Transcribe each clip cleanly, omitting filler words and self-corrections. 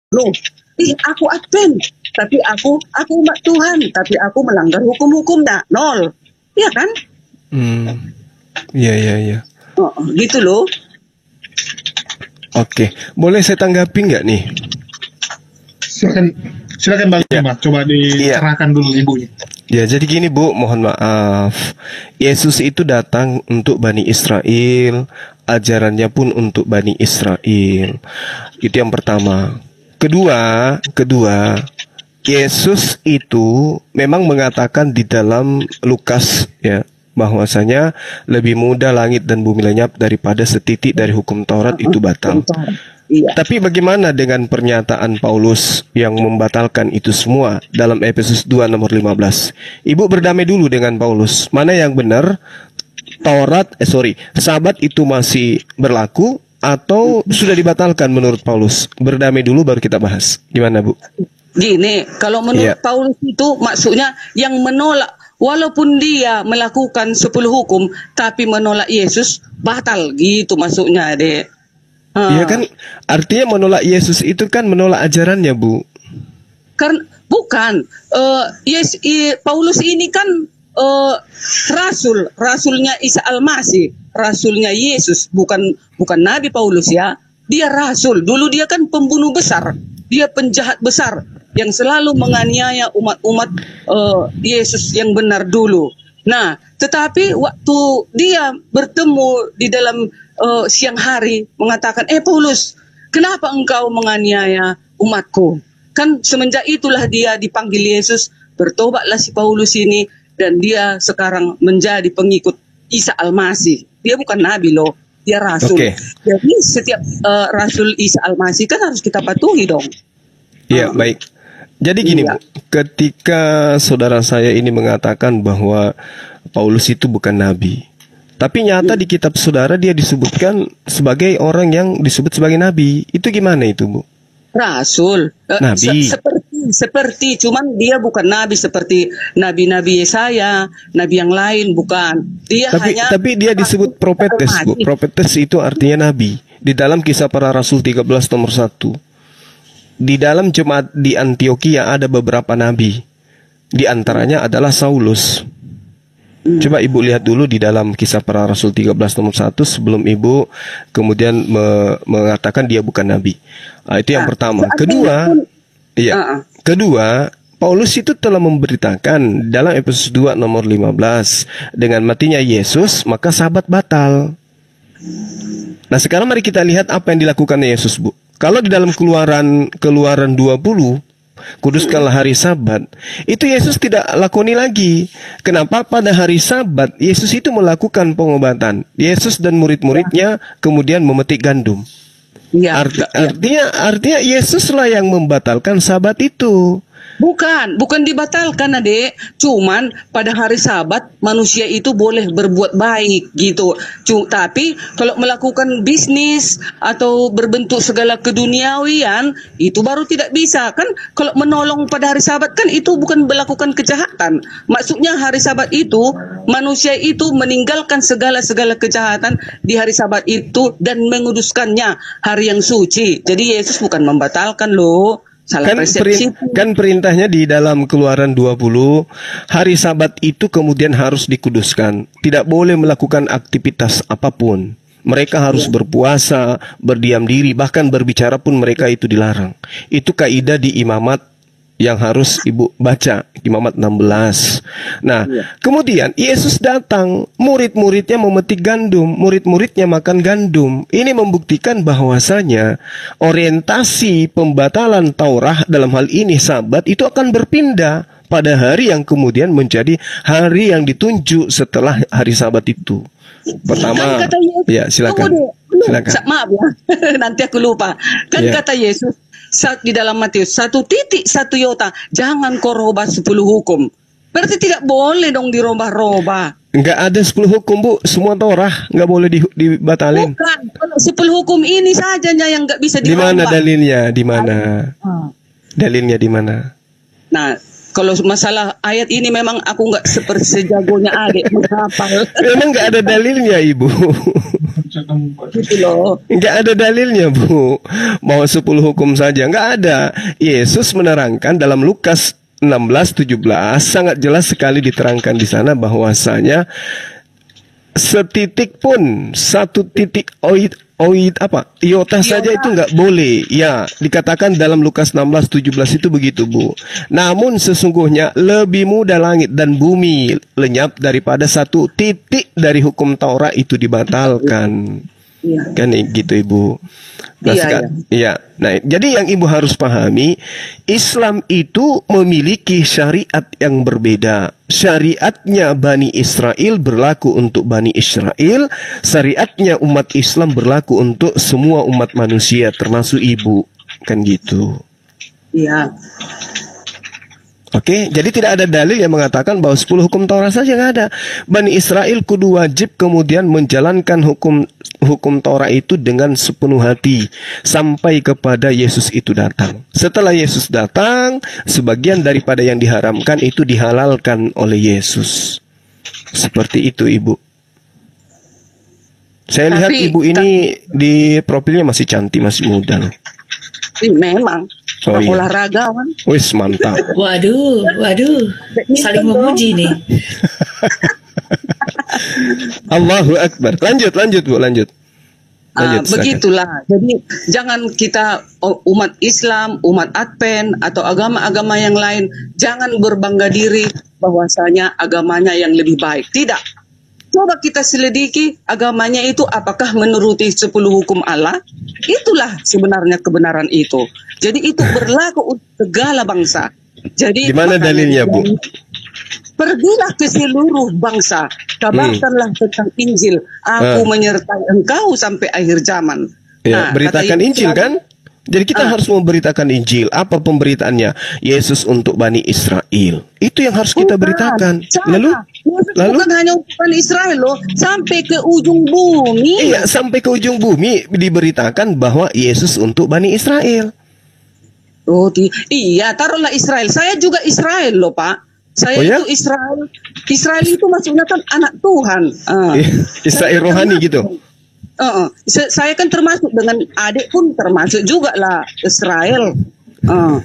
Loh, aku Advent, tapi aku umat Tuhan, tapi aku melanggar hukum-hukumnya. Nol. Iya kan? Iya. Oh, gitu loh. Oke, boleh saya tanggapi nggak nih? Silakan Bang Ima, coba dicerahkan dulu ibunya. Ya, jadi gini Bu, mohon maaf. Yesus itu datang untuk Bani Israel, ajarannya pun untuk Bani Israel. Itu yang pertama. Kedua, Yesus itu memang mengatakan di dalam Lukas ya, bahwasanya lebih mudah langit dan bumi lenyap daripada setitik dari hukum Taurat itu batal. Iya. Tapi bagaimana dengan pernyataan Paulus yang membatalkan itu semua dalam Efesus 2 nomor 15? Ibu berdamai dulu dengan Paulus. Mana yang benar? Sabat itu masih berlaku atau sudah dibatalkan menurut Paulus? Berdamai dulu baru kita bahas. Gimana Bu? Gini, kalau menurut Paulus itu maksudnya yang menolak, walaupun dia melakukan 10 hukum, tapi menolak Yesus, batal gitu maksudnya, Dek. Iya kan, artinya menolak Yesus itu kan menolak ajarannya, Bu. Karena bukan, Paulus ini kan rasulnya Isa Al-Masih, rasulnya Yesus, bukan Nabi Paulus ya. Dia rasul, dulu dia kan pembunuh besar, dia penjahat besar yang selalu menganiaya umat-umat Yesus yang benar dulu. Nah, tetapi waktu dia bertemu di dalam siang hari mengatakan, Paulus, kenapa engkau menganiaya umatku? Kan semenjak itulah dia dipanggil Yesus, bertobatlah si Paulus ini, dan dia sekarang menjadi pengikut Isa Al-Masih. Dia bukan nabi loh, dia rasul. Jadi setiap rasul Isa Al-Masih kan harus kita patuhi dong. Iya, baik. Jadi gini, Bu, ketika saudara saya ini mengatakan bahwa Paulus itu bukan nabi, tapi nyata di kitab saudara dia disebutkan sebagai orang yang disebut sebagai nabi. Itu gimana itu, Bu? Rasul. Nabi. Seperti, cuman dia bukan nabi seperti nabi-nabi Yesaya, nabi yang lain, bukan. Tapi dia disebut profetes, Bu. Profetes itu artinya nabi. Di dalam Kisah Para Rasul 13 nomor 1. Di dalam jemaat di Antioquia ada beberapa nabi. Di antaranya adalah Saulus. Coba Ibu lihat dulu di dalam Kisah Para Rasul 13 nomor 1 sebelum Ibu kemudian mengatakan dia bukan nabi. Itu yang pertama. Kedua, Paulus itu telah memberitakan dalam Efesus 2 nomor 15, dengan matinya Yesus maka sabat batal. Nah, sekarang mari kita lihat apa yang dilakukan Yesus, Bu. Kalau di dalam keluaran 20, kuduskanlah hari Sabat, itu Yesus tidak lakoni lagi. Kenapa? Pada hari Sabat Yesus itu melakukan pengobatan. Yesus dan murid-muridnya kemudian memetik gandum. Artinya Yesuslah yang membatalkan Sabat itu. Bukan dibatalkan, Adek. Cuman pada hari Sabat manusia itu boleh berbuat baik gitu. Tapi kalau melakukan bisnis atau berbentuk segala keduniawian itu baru tidak bisa. Kan kalau menolong pada hari Sabat kan itu bukan melakukan kejahatan. Maksudnya hari Sabat itu manusia itu meninggalkan segala kejahatan di hari Sabat itu dan menguduskannya hari yang suci. Jadi Yesus bukan membatalkan loh. Kan perintahnya di dalam Keluaran 20, hari Sabat itu kemudian harus dikuduskan. Tidak boleh melakukan aktivitas apapun. Mereka harus berpuasa, berdiam diri, bahkan berbicara pun mereka itu dilarang. Itu kaidah di imamat yang harus Ibu baca, Imamat 16. Nah, kemudian Yesus datang, murid-muridnya memetik gandum, murid-muridnya makan gandum. Ini membuktikan bahwasanya orientasi pembatalan Taurat dalam hal ini Sabat itu akan berpindah pada hari yang kemudian menjadi hari yang ditunjuk setelah hari Sabat itu. Pertama, silakan. Maaf ya, nanti aku lupa. Kata Yesus di dalam Matius 1:1 iota, jangan kau robah 10 hukum. Berarti tidak boleh dong dirobah-robah. Enggak ada 10 hukum, Bu. Semua Taurat enggak boleh dibatalin. Bukan, 10 hukum ini sajanya yang enggak bisa dirobah. Di mana dalilnya? Di mana? Dalilnya di mana? Nah, kalau masalah ayat ini memang aku enggak seperti sejagonya Adek menghafal. Memang enggak ada dalilnya, Ibu. Gitu loh. Nggak ada dalilnya, Bu. Mau 10 hukum saja. Nggak ada. Yesus menerangkan dalam Lukas 16:17 sangat jelas sekali diterangkan di sana bahwasanya setitik pun, satu titik iota saja itu nggak boleh. Ya, dikatakan dalam Lukas 16:17 itu begitu, Bu. Namun sesungguhnya lebih mudah langit dan bumi lenyap daripada satu titik dari hukum Taurat itu dibatalkan. Iya. Kan gitu, Ibu. Nah, Iya. iya. Nah, jadi yang Ibu harus pahami, Islam itu memiliki syariat yang berbeda. Syariatnya Bani Israel berlaku untuk Bani Israel, syariatnya umat Islam berlaku untuk semua umat manusia termasuk Ibu. Kan gitu. Iya. Oke, jadi tidak ada dalil yang mengatakan bahwa 10 hukum Taurat saja, nggak ada. Bani Israel kudu wajib kemudian menjalankan hukum Taurat itu dengan sepenuh hati sampai kepada Yesus itu datang. Setelah Yesus datang, sebagian daripada yang diharamkan itu dihalalkan oleh Yesus. Seperti itu, Ibu. Saya lihat Ibu ini di profilnya masih cantik, masih muda loh. Memang. Oh, iya. Olahragawan. Wis, mantap. Waduh, saling memuji nih. Allahu Akbar. Lanjut Bu, lanjut. Begitulah. Jadi jangan kita umat Islam, umat Advent atau agama-agama yang lain jangan berbangga diri bahwasanya agamanya yang lebih baik. Tidak. Coba kita selidiki agamanya itu apakah menuruti 10 hukum Allah. Itulah sebenarnya kebenaran itu. Jadi itu berlaku untuk segala bangsa. Jadi di mana dalilnya, Bu? Pergilah ke seluruh bangsa, kabarkanlah tentang Injil. Aku menyertai engkau sampai akhir zaman. Ya, beritakan Injil kan? Jadi kita harus memberitakan Injil. Apa pemberitaannya? Yesus untuk Bani Israel. Itu yang harus kita beritakan. Lalu bukan hanya untuk Bani Israel loh, sampai ke ujung bumi. Iya, sampai ke ujung bumi diberitakan bahwa Yesus untuk Bani Israel. Oh, iya, taruhlah Israel. Saya juga Israel loh, Pak. Saya itu Israel. Israel itu maksudnya kan anak Tuhan. Israel rohani gitu. Saya kan termasuk dengan adik pun termasuk juga lah Israel.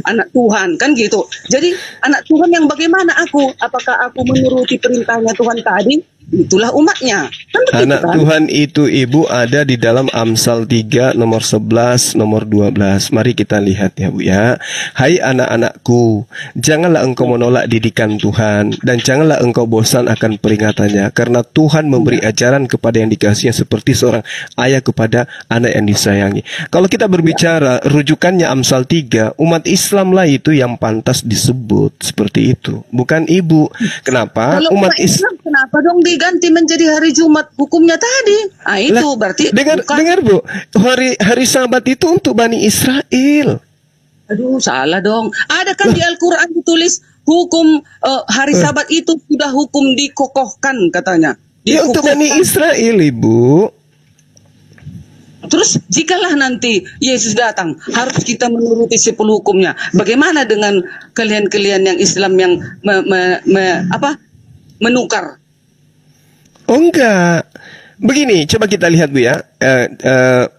Anak Tuhan kan gitu. Jadi anak Tuhan yang bagaimana aku? Apakah aku menuruti perintahnya Tuhan tadi? Itulah umatnya. Kan begitu, anak kan? Tuhan itu, Ibu, ada di dalam Amsal 3 nomor 11 nomor 12. Mari kita lihat ya, Bu ya. Hai anak-anakku, janganlah engkau menolak didikan Tuhan dan janganlah engkau bosan akan peringatannya, karena Tuhan memberi ajaran kepada yang dikasihinya seperti seorang ayah kepada anak yang disayangi. Kalau kita berbicara rujukannya Amsal 3, umat Islam lah itu yang pantas disebut seperti itu, bukan Ibu. Kenapa? Kalau umat Islam kenapa dong diganti menjadi hari Jumat hukumnya tadi? Itu berarti dengar Bu, hari Sabat itu untuk Bani Israel. Aduh, salah dong. Ada kan di Al-Quran ditulis hukum hari Sabat itu sudah hukum dikokohkan katanya. Ya untuk Bani Israel, Ibu. Terus jikalah nanti Yesus datang, harus kita menuruti 10 hukumnya. Bagaimana dengan kalian-kalian yang Islam yang menukar? Oh enggak. Begini, coba kita lihat Bu ya.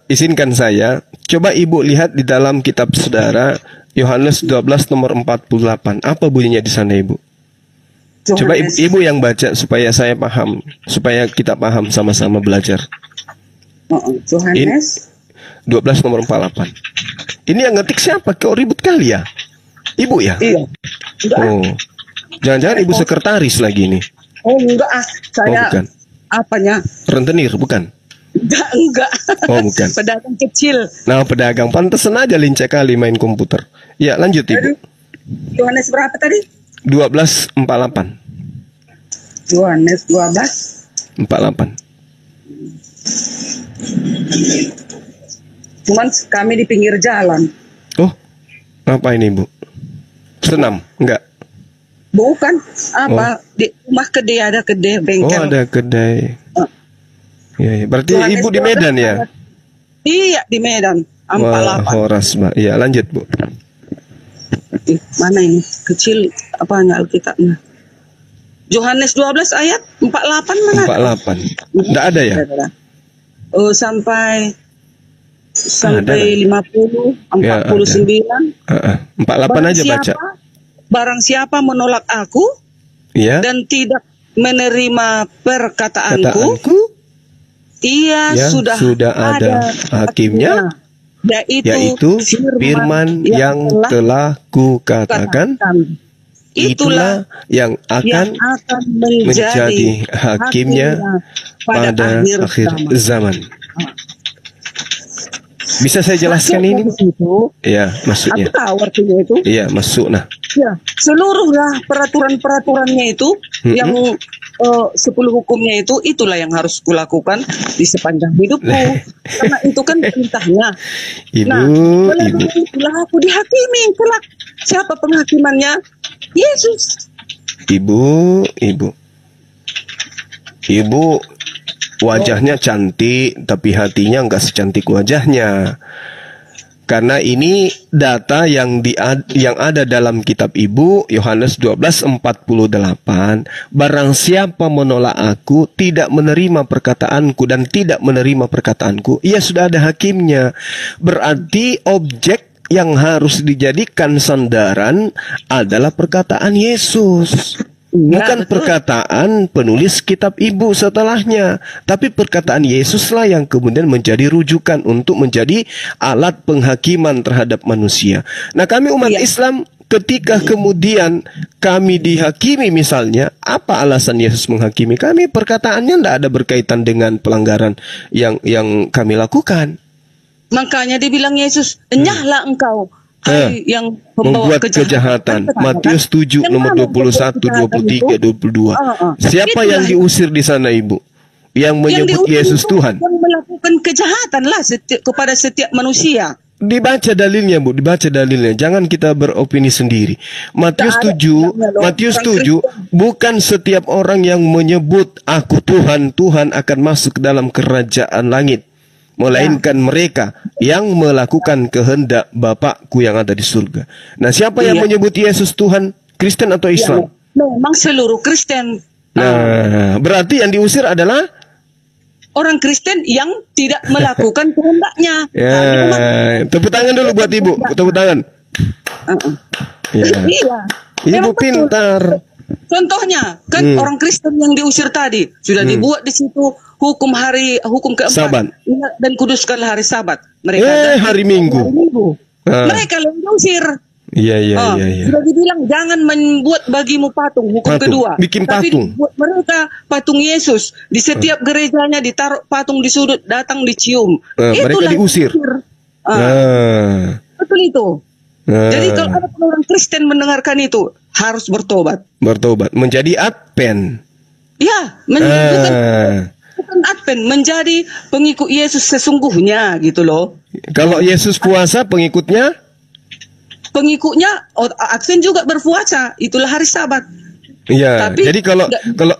Izinkan saya. Coba Ibu lihat di dalam kitab saudara Yohanes 12 nomor 48. Apa bunyinya di sana, Ibu? Yohanes. Coba Ibu yang baca supaya saya paham, supaya kita paham sama-sama belajar. Yohanes 12 nomor 48. Ini yang ngetik siapa? Kok ribut kali ya? Ibu ya? Iya. Oh. Jangan-jangan Ibu sekretaris lagi nih. Oh enggak, saya bukan. Apanya? Rentenir, bukan? Enggak. Oh, bukan. Pedagang kecil. Nah, pedagang. Pantesan aja lincah kali main komputer. Ya, lanjut Ibu. Yohanes berapa tadi? 12:48. Yohanes 12:48. Cuman kami di pinggir jalan. Oh, ngapain Ibu? Senam? Enggak? Bukan, di rumah kedai, ada kedai bengkel. Oh, ada kedai. Ya, berarti Yohanes Ibu di Medan ya? Iya, di Medan. Wah, horas, Mbak. Iya, lanjut Bu. Mana ini? Kecil apanya Alkitabnya? Yohanes 12 ayat 48 mana? 48. Enggak ada ya? sampai Ada lah. 50, Ya, 49. 48 aja baca. Barang siapa menolak aku Ya. dan tidak menerima perkataanku, Kataanku ia ya, sudah ada hakimnya, yaitu firman yang telah kukatakan. Itulah yang akan menjadi hakimnya pada akhir zaman. Bisa saya jelaskan ini? Ya, maksudnya. Aku tahu artinya itu. Iya, masuk nah. Ya, seluruhlah peraturan-peraturannya itu yang 10 hukumnya itulah yang harus kulakukan di sepanjang hidupku. Karena itu kan perintahnya. Ibu. Itulah aku dihakimi. Kelak siapa penghakimannya? Yesus. Ibu. Wajahnya cantik, tapi hatinya enggak secantik wajahnya. Karena ini data yang ada dalam kitab Ibu, Yohanes 12:48. Barang siapa menolak aku, tidak menerima perkataanku dan tidak menerima perkataanku, ia sudah ada hakimnya. Berarti objek yang harus dijadikan sandaran adalah perkataan Yesus. Bukan perkataan penulis kitab Ibu setelahnya, tapi perkataan Yesuslah yang kemudian menjadi rujukan untuk menjadi alat penghakiman terhadap manusia. Nah, kami umat Islam ketika kemudian kami dihakimi misalnya, apa alasan Yesus menghakimi kami? Perkataannya tidak ada berkaitan dengan pelanggaran yang kami lakukan. Makanya dibilang Yesus, enyahlah engkau. Yang membuat kejahatan. Matius 7 nomor 21, 23, 22. Siapa yang diusir di sana, Ibu? Yang menyebut Yesus Tuhan. Yang melakukan kejahatan lah kepada setiap manusia. Dibaca dalilnya, Bu, dibaca dalilnya. Jangan kita beropini sendiri. Matius 7 bukan setiap orang yang menyebut aku Tuhan, Tuhan akan masuk ke dalam kerajaan langit. Melainkan mereka yang melakukan kehendak Bapakku yang ada di surga. Nah, siapa yang menyebut Yesus Tuhan? Kristen atau Islam? Memang seluruh Kristen. Nah, berarti yang diusir adalah orang Kristen yang tidak melakukan kehendaknya. Ya, tepuk tangan dulu buat Ibu. Tepuk tangan. Iya. Ibu pintar. Contohnya, kan orang Kristen yang diusir tadi sudah dibuat di situ hukum keempat Sabat. Dan kuduskanlah hari Sabat. Mereka hari Minggu. Mereka yang diusir. Iya. Sudah dibilang jangan membuat bagimu patung. Hukum kedua. Bikin patung. Buat mereka patung Yesus di setiap gerejanya, ditaruh patung di sudut, datang dicium. Mereka diusir. Betul itu. Jadi kalau ada orang Kristen mendengarkan itu harus bertobat. Menjadi Advent. Ya, bukan Advent, menjadi pengikut Yesus sesungguhnya gitu loh. Kalau Yesus puasa, pengikutnya Advent juga berpuasa. Itulah hari Sabat. Iya. Jadi kalau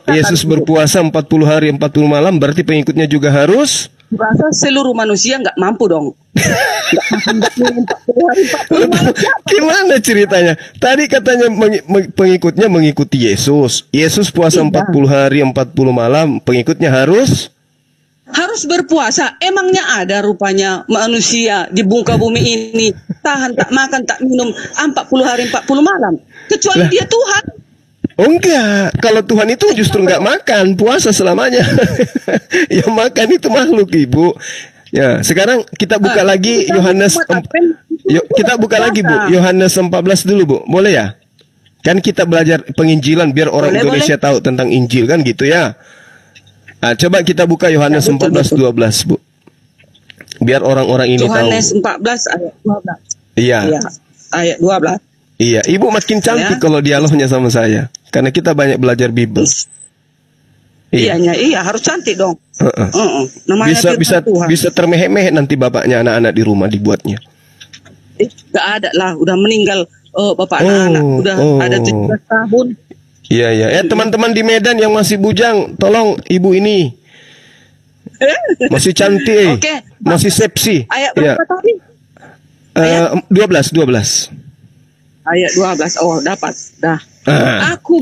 Yesus berpuasa 40 hari 40 malam, berarti pengikutnya juga harus puasa. Seluruh manusia nggak mampu dong. Gimana ceritanya? Tadi katanya pengikutnya mengikuti Yesus. Yesus puasa 40 hari 40 malam, pengikutnya harus berpuasa. Emangnya ada rupanya manusia di muka bumi ini tahan tak makan tak minum 40 hari 40 malam, kecuali dia Tuhan. Oh enggak, kalau Tuhan itu justru enggak makan, puasa selamanya. Yang makan itu makhluk, Ibu. Ya, sekarang kita buka lagi Yohanes. Kita buka lagi, Bu. Yohanes 14 dulu, Bu. Boleh ya? Kan kita belajar penginjilan biar orang Indonesia tahu tentang Injil kan gitu ya. Nah, coba kita buka Yohanes 14:12, Bu. Biar orang-orang ini Yohanes tahu. 14 ayat 12. Iya. Ayat 12. Iya, Ibu makin cantik kalau dialognya sama saya. Karena kita banyak belajar Bible. Iya, harus cantik dong. Namanya bisa termehek-mehek nanti bapaknya anak-anak di rumah dibuatnya. Gak ada lah, udah meninggal bapak anak-anak, udah ada 17 tahun. Iya. Teman-teman di Medan yang masih bujang, tolong ibu ini. Masih cantik, masih seksi. Ayat berapa tadi? 12. Ayat 12. Oh, dapat. Dah. Aku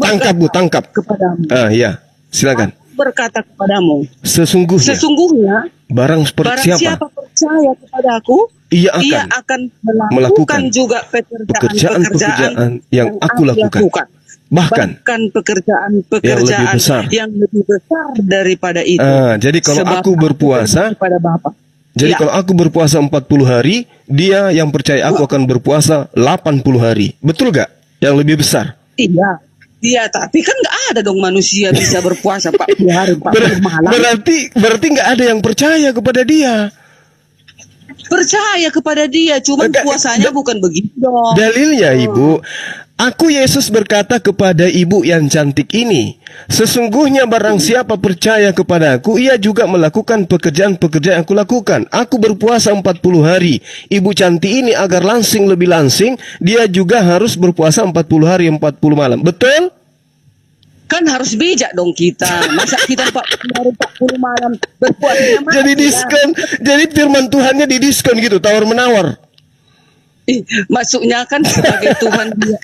tangkap kepadamu. Iya, silakan. Aku berkata kepadamu, sesungguhnya Barang Barang siapa? siapa percaya kepadaku, Ia ia akan akan melakukan melakukan juga pekerjaan-pekerjaan yang aku lakukan. Bahkan pekerjaan-pekerjaan yang lebih besar daripada itu. Jadi kalau Sebab aku berpuasa, kepada Bapa. jadi kalau aku berpuasa 40 hari, dia yang percaya aku akan berpuasa 80 hari. Betul gak? Yang lebih besar. Iya. Iya, tapi kan nggak ada dong manusia bisa berpuasa 40 hari, 40 malam. Berarti nggak ada yang percaya kepada dia. Percaya kepada dia, cuman puasanya bukan begitu dong. Dalilnya, Ibu, aku Yesus berkata kepada ibu yang cantik ini, sesungguhnya barang siapa percaya kepadaku, ia juga melakukan pekerjaan-pekerjaan yang aku lakukan. Aku berpuasa 40 hari. Ibu cantik ini agar langsing lebih langsing, dia juga harus berpuasa 40 hari 40 malam. Betul? Kan harus bijak dong kita. Masa kita 40 hari 40 malam berpuasa. Jadi diskon. Jadi firman Tuhannya didiskon gitu, tawar-menawar. Maksudnya kan sebagai Tuhan dia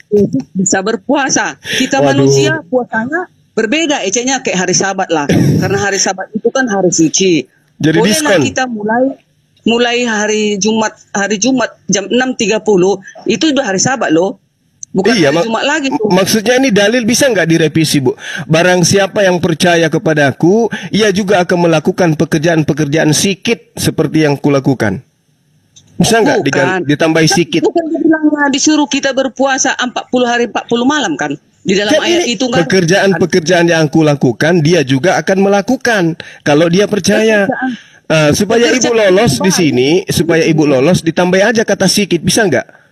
bisa berpuasa. Kita manusia puasanya berbeda. Ecenya kayak hari Sabat lah. Karena hari Sabat itu kan hari suci. Jadi bolehlah diskon. kita mulai hari Jumat jam 6.30 itu udah hari Sabat loh. Bukan iya, hari Jumat lagi tuh. Maksudnya ini dalil bisa nggak direvisi, Bu? Barang siapa yang percaya kepadaku, ia juga akan melakukan pekerjaan-pekerjaan sikit seperti yang kulakukan. Bisa nggak ditambah sikit? Bukan dibilangnya disuruh kita berpuasa 40 hari 40 malam kan? Di dalam ayat itu kan pekerjaan-pekerjaan yang aku lakukan, dia juga akan melakukan kalau dia percaya. Supaya ibu lolos di sini, supaya ibu lolos ditambah aja kata sikit, bisa nggak?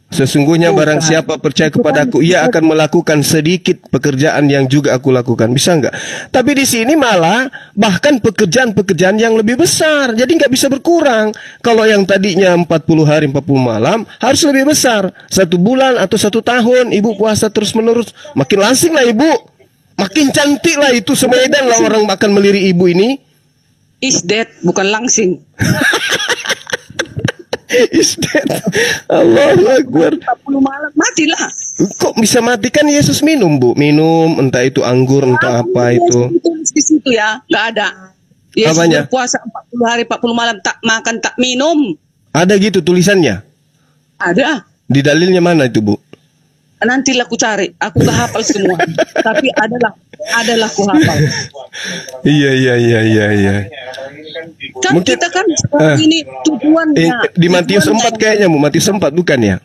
Sesungguhnya barang siapa percaya kepadaku, ia akan melakukan sedikit pekerjaan yang juga aku lakukan. Bisa enggak? Tapi di sini malah bahkan pekerjaan-pekerjaan yang lebih besar. Jadi nggak bisa berkurang. Kalau yang tadinya 40 hari 40 malam harus lebih besar. 1 bulan atau 1 tahun ibu puasa terus menerus. Makin langsing lah ibu. Makin cantik lah itu. Semedan lah orang akan melirik ibu ini. Is dead, bukan langsing. Is dead. Allahu Akbar. 40 malam matilah. Kok bisa mati? Kan Yesus minum, Bu. Minum entah itu anggur entah apa itu. Tulis di situ ya, nggak ada. Yesus berpuasa 40 hari 40 malam tak makan tak minum. Ada gitu tulisannya? Ada. Di dalilnya mana itu, Bu? Nantilah aku cari. Aku gak hafal semua. Tapi adalah aku hafal. Iya. Kan mungkin, kita kan ini tujuannya. Di Matius 4 kayaknya, Bu. Matius 4 bukan ya?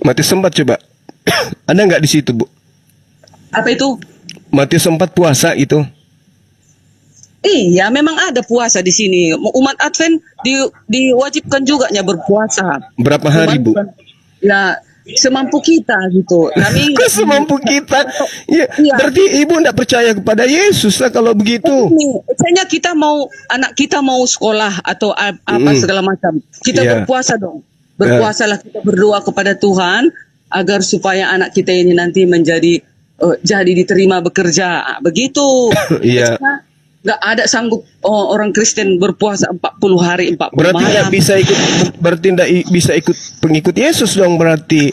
Matius 4 coba. Ada nggak di situ, Bu? Apa itu? Matius 4 puasa itu. Iya, memang ada puasa di sini. Umat Advent diwajibkan juga berpuasa. Berapa hari, Bu? Ya, semampu kita gitu. Kami kok semampu kita? Ya, berarti ibu tidak percaya kepada Yesus lah kalau begitu. Misalnya anak kita mau sekolah atau apa segala macam. Kita berpuasa dong. Berpuasalah kita berdoa kepada Tuhan agar supaya anak kita ini nanti menjadi jadi diterima bekerja. Begitu. Iya. Nggak ada sanggup orang Kristen berpuasa 40 hari 40 berarti malam. Nggak bisa ikut pengikut Yesus dong berarti.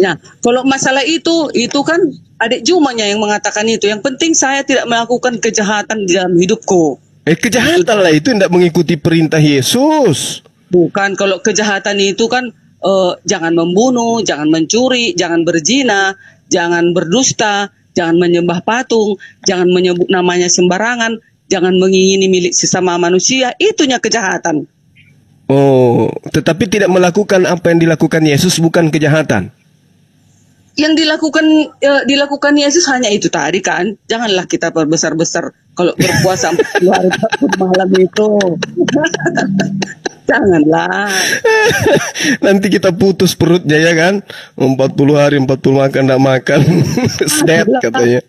Ya, kalau masalah itu kan adik Jumanya yang mengatakan itu. Yang penting saya tidak melakukan kejahatan di dalam hidupku. Kejahatan lah itu tidak mengikuti perintah Yesus. Bukan, kalau kejahatan itu kan jangan membunuh, jangan mencuri, jangan berzina, jangan berdusta, jangan menyembah patung, jangan menyebut namanya sembarangan, jangan mengingini milik sesama manusia, itunya kejahatan. Oh, tetapi tidak melakukan apa yang dilakukan Yesus bukan kejahatan. Yang dilakukan Yesus hanya itu tadi kan. Janganlah kita berbesar-besar kalau berpuasa 40 hari 40 malam itu. Janganlah. Nanti kita putus perutnya ya kan. 40 hari 40 makan tidak makan. Sedep katanya.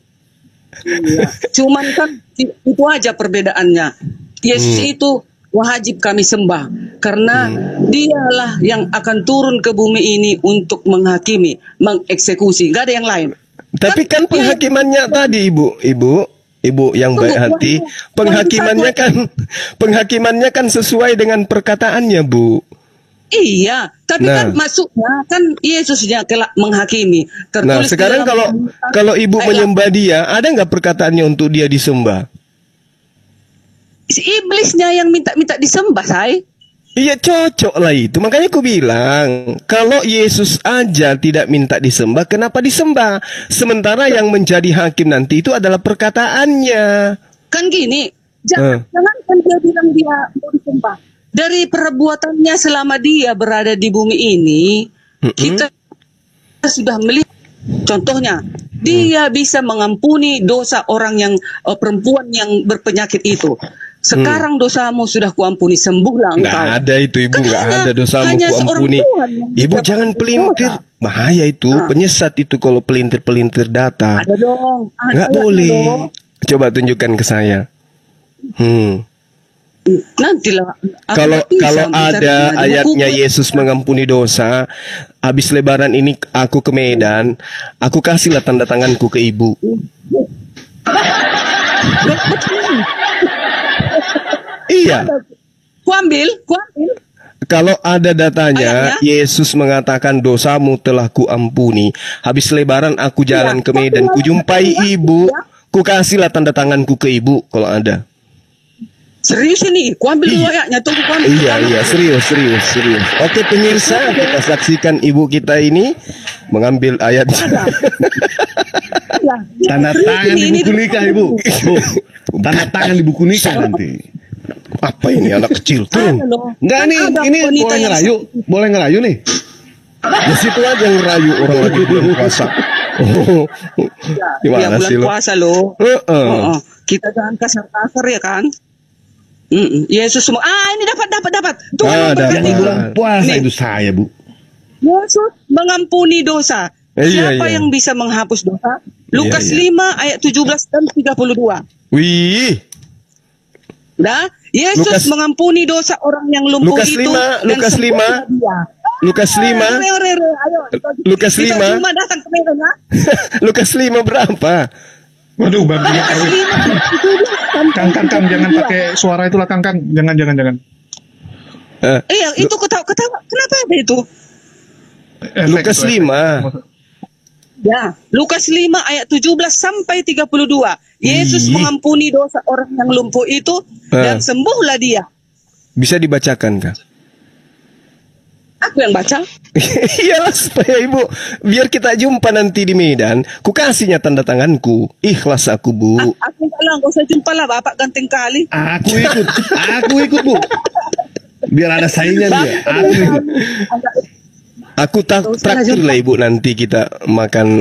Iya. Cuman kan itu aja perbedaannya. Yesus itu wajib kami sembah karena dialah yang akan turun ke bumi ini untuk menghakimi, mengeksekusi, nggak ada yang lain. Tapi kan penghakimannya tadi ibu yang baik hati, penghakimannya kan sesuai dengan perkataannya, Bu. Iya, tapi kan maksudnya kan Yesusnya kelak menghakimi. Nah, Tertulis sekarang di dalam kalau ibu menyembah dia, ada nggak perkataannya untuk dia disembah? si iblisnya yang minta disembah, say. Iya, cocok lah itu. Makanya aku bilang, kalau Yesus aja tidak minta disembah, kenapa disembah? Sementara yang menjadi hakim nanti itu adalah perkataannya. Kan gini, jangan kan dia bilang dia mau disembah. Dari perbuatannya selama dia berada di bumi ini, kita sudah melihat contohnya, dia bisa mengampuni dosa orang yang perempuan yang berpenyakit itu. Sekarang dosamu sudah kuampuni, sembuhlah engkau. Nggak ada itu, ibu, Kan nggak ada dosamu kuampuni. Ibu jangan pelintir, bahaya itu, penyesat itu kalau pelintir-pelintir data. Ada dong. Nggak boleh. Coba tunjukkan ke saya. Nantilah. Kalau ada ayatnya Yesus mengampuni dosa, habis lebaran ini aku ke Medan, aku kasihlah tanda tanganku ke ibu. Iya. Kuambil. Kalau ada datanya, Yesus mengatakan dosamu telah kuampuni. Habis lebaran aku jalan ke Medan, ku jumpai ibu, ku kasihlah tanda tanganku ke ibu kalau ada. Serius ini, kuambil dulu ayatnya, tunggu kuambil. Iya, serius. Oke pemirsa, kita saksikan ibu kita ini mengambil ayat. Tanda tangan di buku nikah, ibu. Tanda tangan di buku nikah nanti. Apa ini anak kecil tuh? Enggak ini boleh ngerayu nih. Di situ aja yang ngerayu orang lagi bulan puasa. Gimana sih lo? Puasa lo. Kita jangan kasar-kasar ya kan? Yesus semua. Ini dapat. Tuhan di bulan puasa itu saya, Bu. Yesus mengampuni dosa. Siapa yang bisa menghapus dosa? Lukas 5 ayat 17 dan 32. Wih. Nah, Yesus mengampuni dosa orang yang lumpuh Lukas itu. 5, Lukas 5. Lukas 5. Ayo. Lukas 5. Kita cuma datang ke Medan ya. Lukas 5 berapa? Waduh, Bang. Kang, jangan pakai suara itulah, Kang. Jangan. Itu ketawa. Kenapa ada itu? Lukas 5. Ya, Lukas 5 ayat 17 sampai 32. Yesus mengampuni dosa orang yang lumpuh itu dan sembuhlah dia. Bisa dibacakan, Kak? Aku yang baca. Iyalah supaya ibu, biar kita jumpa nanti di Medan, ku kasihnya tanda tanganku. Ikhlas aku, Bu. Aku enggak lah, gak usah jumpa lah, Bapak ganteng kali. Aku ikut, Bu. Biar ada saingan dia. Aku ikut. Aku traktir lah ibu, nanti kita makan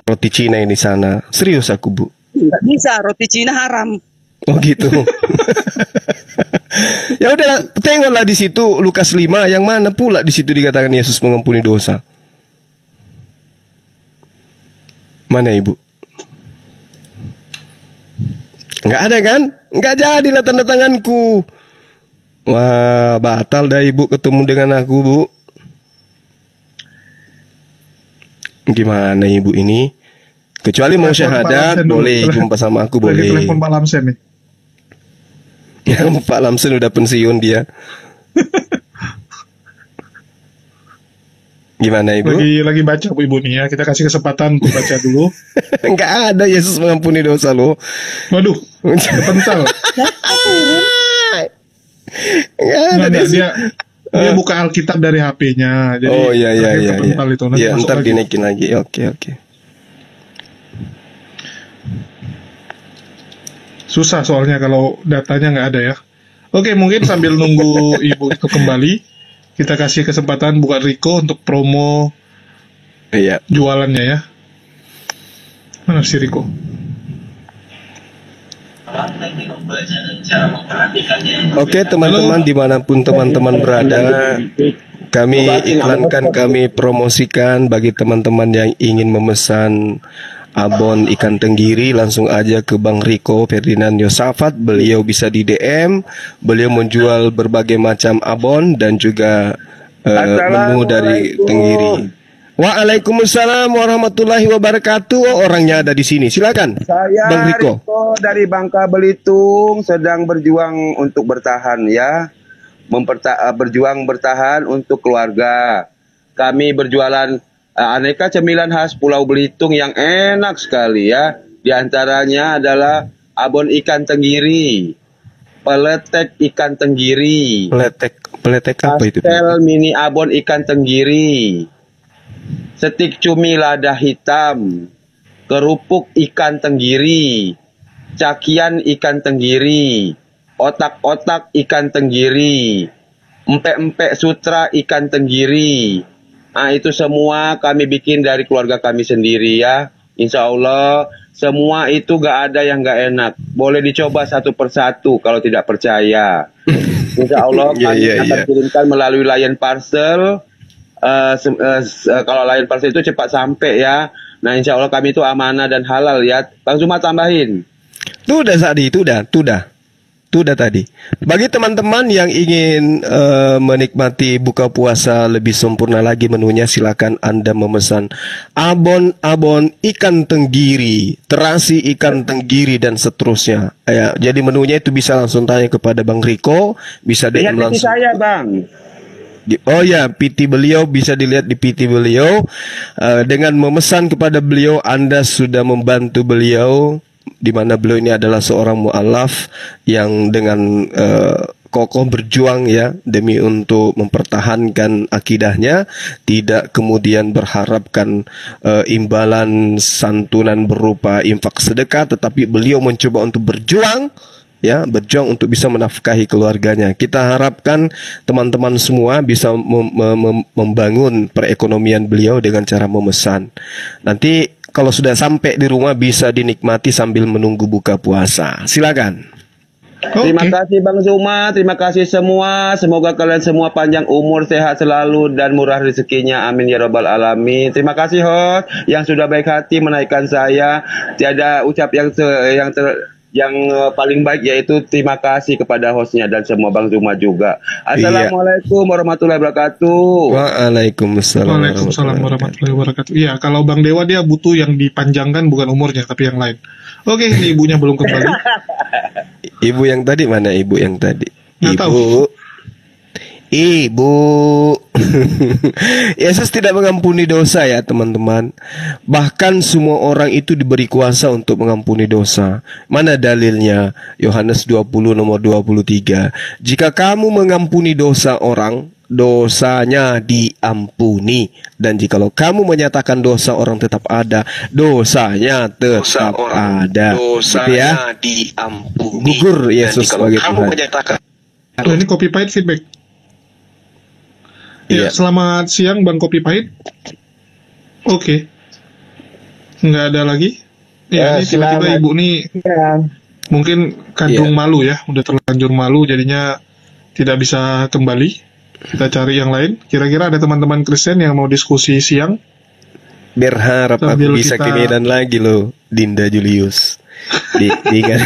roti Cina ini sana. Serius aku, Bu. Enggak bisa, roti Cina haram. Oh gitu. Ya udah, tengoklah di situ Lukas 5, yang mana pula di situ dikatakan Yesus mengampuni dosa. Mana ibu? Enggak ada kan? Enggak jadilah tanda tanganku. Wah, batal dah ibu ketemu dengan aku, Bu. Gimana ibu ini? Kecuali mau syahadat, boleh jumpa sama aku, boleh. Telepon Pak Lamsen nih. Ya, Pak Lamsen udah pensiun dia. Gimana ibu? Lagi baca Bu Ibu nih ya. Kita kasih kesempatan untuk baca dulu. Enggak ada Yesus mengampuni dosa lo. Waduh, kepental. Enggak ada dia buka Alkitab dari HP-nya. Jadi iya. kepental itu. Ya, ntar dinaikin lagi. Oke. Susah soalnya kalau datanya nggak ada ya. Oke, mungkin sambil nunggu ibu itu kembali, kita kasih kesempatan buat Riko untuk promo jualannya ya. Mana si Riko? Oke teman-teman, dimanapun teman-teman berada, kami iklankan, kami promosikan bagi teman-teman yang ingin memesan abon ikan tenggiri, langsung aja ke Bang Riko Ferdinand Yosafat. Beliau bisa di DM. Beliau menjual berbagai macam abon dan juga menu dari tenggiri. Waalaikumsalam warahmatullahi wabarakatuh. Oh, orangnya ada di sini. Silakan. Saya Bang Riko dari Bangka Belitung, sedang berjuang untuk bertahan ya. berjuang bertahan untuk keluarga. Kami berjualan aneka cemilan khas Pulau Belitung yang enak sekali ya. Di antaranya adalah abon ikan tenggiri, peletek ikan tenggiri, Peletek apa itu? pastel mini abon ikan tenggiri, stik cumi lada hitam, kerupuk ikan tenggiri, cakian ikan tenggiri, otak-otak ikan tenggiri, empek-empek sutra ikan tenggiri. Nah, itu semua kami bikin dari keluarga kami sendiri ya. Insya Allah semua itu gak ada yang gak enak. Boleh dicoba satu persatu kalau tidak percaya. Insya Allah kami akan kirimkan melalui Lion Parcel. Kalau Lion Parcel itu cepat sampai ya. Nah, insya Allah kami itu amanah dan halal ya. Bang Zuma tambahin. Itu udah Sadi, itu udah tadi. Bagi teman-teman yang ingin menikmati buka puasa lebih sempurna lagi menunya, silakan Anda memesan abon ikan tenggiri, terasi ikan tenggiri dan seterusnya. Ya, jadi menunya itu bisa langsung tanya kepada Bang Riko, bisa Lihat langsung. saya Bang. Oh ya, PT beliau bisa dilihat di PT beliau. Dengan memesan kepada beliau, Anda sudah membantu beliau, di mana beliau ini adalah seorang mu'alaf yang dengan kokoh berjuang ya demi untuk mempertahankan akidahnya, tidak kemudian berharapkan imbalan santunan berupa infak sedekah, tetapi beliau mencoba untuk berjuang untuk bisa menafkahi keluarganya. Kita harapkan teman-teman semua bisa membangun perekonomian beliau dengan cara memesan. Nanti kalau sudah sampai di rumah bisa dinikmati sambil menunggu buka puasa. Silakan. Terima kasih Bang Zuma, terima kasih semua. Semoga kalian semua panjang umur, sehat selalu dan murah rezekinya. Amin ya rabbal alamin. Terima kasih host yang sudah baik hati menaikkan saya. Tiada ucap yang paling baik yaitu terima kasih kepada hostnya dan semua Bang Zuma juga. Assalamualaikum warahmatullahi wabarakatuh. Waalaikumsalam warahmatullahi wabarakatuh. Iya, kalau Bang Dewa dia butuh yang dipanjangkan bukan umurnya tapi yang lain. Oke, ini ibunya belum kembali. Ibu yang tadi mana? Ibu yang tadi. Ibu. Yesus tidak mengampuni dosa ya teman-teman. Bahkan semua orang itu diberi kuasa untuk mengampuni dosa. Mana dalilnya? Yohanes 20 nomor 23. Jika kamu mengampuni dosa orang, dosanya diampuni. Dan jikalau kamu menyatakan dosa orang tetap ada, dosanya tetap ada. Dosanya diampuni. Gugur Yesus sebagai Tuhan. Ini Kopi Pahit feedback. Ya, selamat siang Bang Kopi Pahit. Oke. Nggak ada lagi. Ya, ini tiba-tiba ibu nih mungkin kandung malu ya, udah terlanjur malu jadinya tidak bisa kembali. Kita cari yang lain. Kira-kira ada teman-teman Kristen yang mau diskusi siang? Berharap aku bisa kinidan lagi loh, Dinda Julius. Kan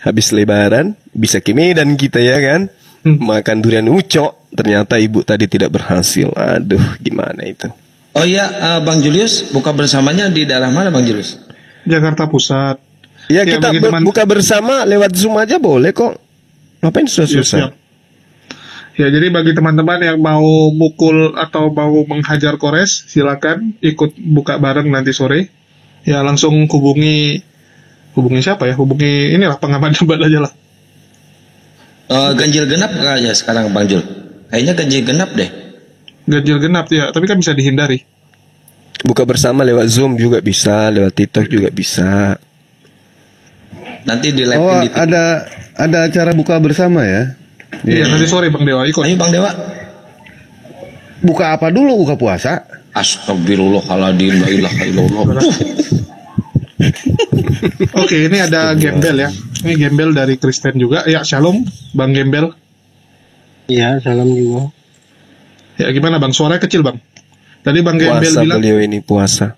habis lebaran bisa kinidan kita ya kan, makan durian ucok. Ternyata ibu tadi tidak berhasil. Aduh, gimana itu? Oh iya, Bang Julius, buka bersamanya di daerah mana Bang Julius? Jakarta Pusat. Ya, kita buka bersama lewat Zoom aja boleh kok. Ngapain susah-susah? Ya, jadi bagi teman-teman yang mau mukul atau mau menghajar Kores, silakan ikut buka bareng nanti sore. Ya, langsung hubungi siapa ya? Hubungi inilah pengamat debat aja lah. Ganjil genap aja sekarang Bang Jul. Kayaknya ganjil genap deh. Ganjil genap ya, tapi kan bisa dihindari. Buka bersama lewat Zoom juga bisa, lewat TikTok juga bisa. Nanti di live di ada acara buka bersama ya? Iya, nanti sore Bang Dewa ikut. Ayo Bang Dewa. Buka apa dulu buka puasa? Astagfirullahaladzim, la ilaha illallah. Oke, ini ada gembel ya. Ini gembel dari Kristen juga. Ya, shalom Bang Gembel. Iya, salam juga. Ya, gimana Bang? Suaranya kecil Bang. Tadi Bang Gembel bilang beliau ini puasa.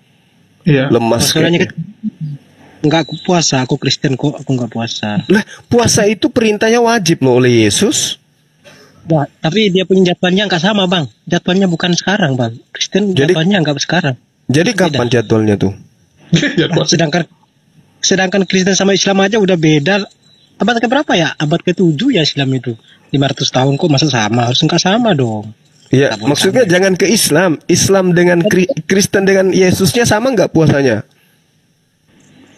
Iya. Lemas. Suaranya enggak, aku puasa, aku Kristen kok, aku enggak puasa. Lah, puasa itu perintahnya wajib loh oleh Yesus. Nah, tapi dia punya jadwalnya enggak sama, Bang. Jadwalnya bukan sekarang, Bang. Kristen jadwalnya enggak sekarang. Jadi kapan jadwalnya tuh? Nah, sedangkan Kristen sama Islam aja udah beda abad ke berapa ya? Abad ke-7 ya Islam itu. 500 tahun kok masa sama? Harus enggak sama dong. Ya, maksudnya jangan ke Islam. Islam dengan Kristen dengan Yesusnya sama nggak puasanya?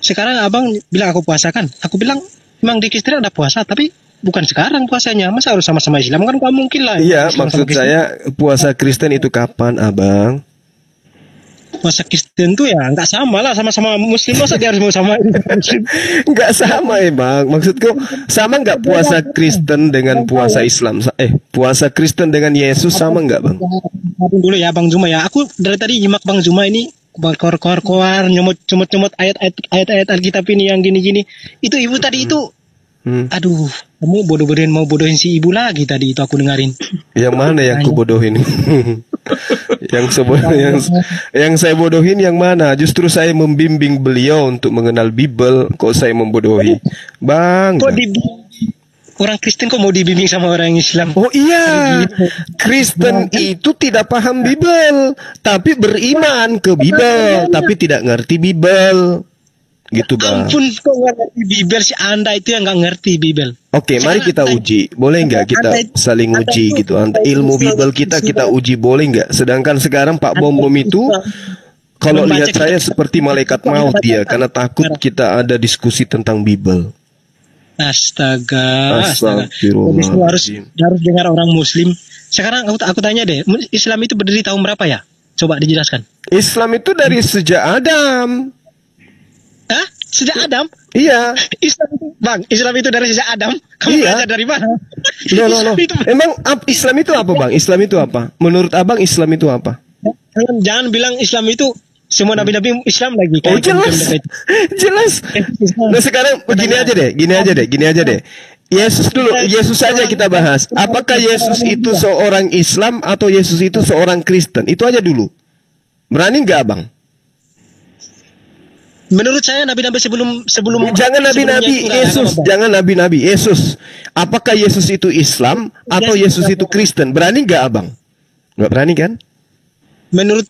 Sekarang abang bilang aku puasa kan? Aku bilang memang di Kristen ada puasa, tapi bukan sekarang puasanya. Masa harus sama-sama Islam kan? Nggak mungkin lah. Iya, maksud saya puasa Kristen itu kapan, abang? Puasa Kristen tuh ya nggak sama lah, sama-sama Muslim. Masa dia harus mau sama Muslim? Nggak sama bang. Maksudku sama nggak puasa Kristen dengan puasa Islam? Puasa Kristen dengan Yesus sama nggak bang? Dulu ya Bang Zuma ya. Aku dari tadi nyimak Bang Zuma ini koar nyomot ayat-ayat Alkitab ini yang gini-gini. Itu ibu tadi itu, aduh, kamu mau bodohin si ibu lagi tadi itu aku dengarin. Yang mana yang ku bodohin? yang saya bodohin yang mana? Justru saya membimbing beliau untuk mengenal Bible. Kok saya membodohi, bang? Kok orang Kristen kok mau dibimbing sama orang Islam? Oh iya, Kristen itu tidak paham Bible, tapi beriman ke Bible, tapi tidak ngerti Bible. Gitu bang. Ampun, kok nggak ngerti Bible si Anda itu yang nggak ngerti Bible. Oke, mari kita uji. Boleh nggak kita saling uji gitu? Ilmu Bible kita uji, boleh nggak? Sedangkan sekarang Pak Bom itu, kalau lihat saya seperti malaikat maut dia, karena takut kita ada diskusi tentang Bible. Astaga. Astagfirullah. Harus dengar orang Muslim. Sekarang aku tanya deh, Islam itu berdiri tahun berapa ya? Coba dijelaskan. Islam itu dari sejak Adam. Hah? Sejak Adam? Iya. Islam itu dari sejak Adam? Kamu belajar dari mana? Loh. Emang Islam itu apa bang? Islam itu apa? Menurut abang Islam itu apa? Jangan bilang Islam itu semua nabi-nabi Islam lagi. Oh jelas. Nah sekarang gini aja deh. Yesus saja kita bahas. Apakah Yesus itu seorang Islam atau Yesus itu seorang Kristen? Itu aja dulu. Berani nggak abang? Menurut saya nabi-nabi sebelum jangan nabi-nabi Yesus, jangan nabi-nabi Yesus. Apakah Yesus itu Islam atau Yesus itu Kristen? Berani nggak abang? Nggak berani kan? Menurut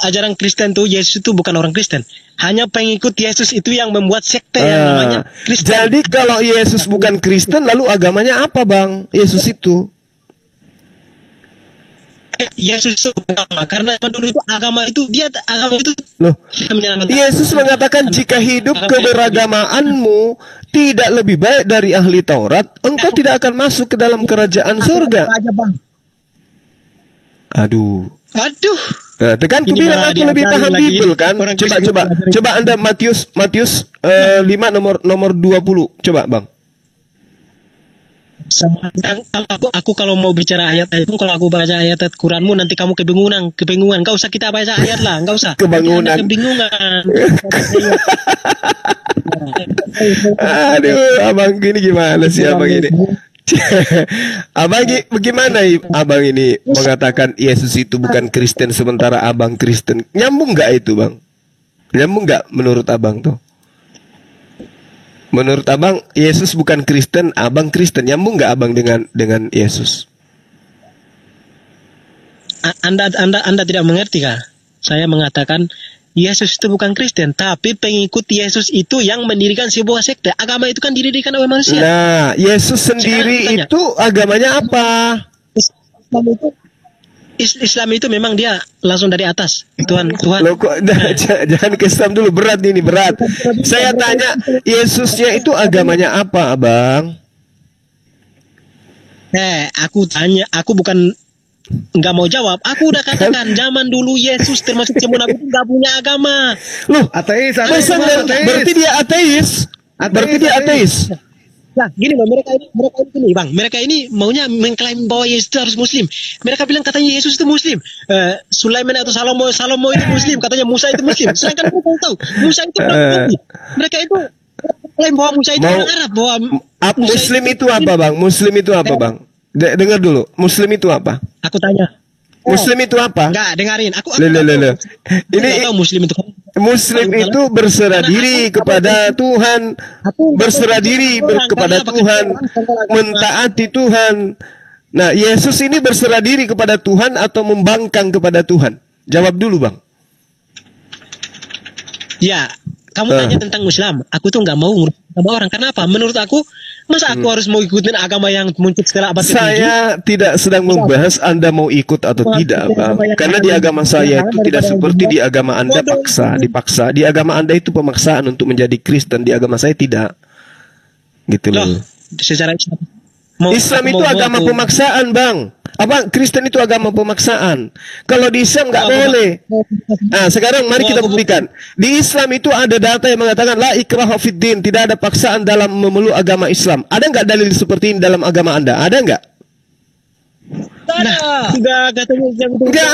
ajaran Kristen tuh Yesus itu bukan orang Kristen. Hanya pengikut Yesus itu yang membuat sekte yang namanya Kristen. Jadi kalau Yesus bukan Kristen, lalu agamanya apa bang? Yesus itu? Yesus itu agama, karena dulu itu agama itu loh. Yesus mengatakan jika hidup keberagamaanmu tidak lebih baik dari ahli Taurat, engkau tidak akan masuk ke dalam kerajaan surga. Aduh. Nah, kan aku bilang aku lebih paham Bible kan. Coba Anda Matius 5 nomor 20. Coba bang. Aku kalau mau bicara ayat itu, kalau aku baca ayat Quranmu nanti kamu kebingungan. Gak usah kita baca ayat lah, gak usah. Kebingungan. Aduh, abang gini gimana sih abang ini? Abang bagaimana abang ini mengatakan Yesus itu bukan Kristen sementara abang Kristen? Nyambung nggak itu bang? Nyambung nggak menurut abang tuh? Menurut abang Yesus bukan Kristen, abang Kristen, nyambung nggak abang dengan Yesus? Anda tidak mengerti kah? Saya mengatakan Yesus itu bukan Kristen, tapi pengikut Yesus itu yang mendirikan sebuah sekte. Agama itu kan didirikan oleh manusia. Nah, Yesus sendiri itu agamanya apa? Islam itu memang dia langsung dari atas. Tuhan. Loh, kok, jangan ke Islam dulu, berat ini, berat. Saya tanya, Yesusnya itu agamanya apa, abang? Aku tanya, aku bukan nggak mau jawab. Aku udah katakan zaman dulu Yesus termasuk semua nabi nggak punya agama. Loh, ateis. Berarti dia ateis. Berarti dia ateis. Nah, gini bang, mereka ini maunya mengklaim bahwa Yesus itu harus Muslim. Mereka bilang katanya Yesus itu Muslim. Sulaiman atau Salomo itu Muslim, katanya Musa itu Muslim. Sedangkan mereka tahu Musa itu Muslim. Mereka itu klaim bahwa Musa itu orang Arab. Muslim itu apa bang? Muslim itu apa bang? Dengar dulu, Muslim itu apa? Aku tanya. Muslim itu apa? Enggak, dengarin. Aku Ini Muslim itu. Muslim itu berserah diri kepada Tuhan, berserah diri kepada Tuhan, mentaati Tuhan. Nah, Yesus ini berserah diri kepada Tuhan atau membangkang kepada Tuhan? Jawab dulu, bang. Ya, kamu tanya tentang Islam. Aku tuh nggak mau ngurus agama orang. Karena apa? Menurut aku, masa aku harus mau ikutin agama yang muncul setelah abad ke-7? Saya tidak sedang membahas Anda mau ikut atau tidak, Bang. Karena di agama saya itu tidak seperti di agama Anda dipaksa. Di agama Anda itu pemaksaan untuk menjadi Kristen. Di agama saya tidak. Gitu loh. Secara Islam. Islam itu agama pemaksaan, Bang. Apa Kristen itu agama pemaksaan? Kalau di Islam nggak boleh. Nah, sekarang mari kita buktikan. Di Islam itu ada data yang mengatakan la ikraha fiddin, tidak ada paksaan dalam memeluk agama Islam. Ada nggak dalil seperti ini dalam agama Anda? Ada nggak? Nggak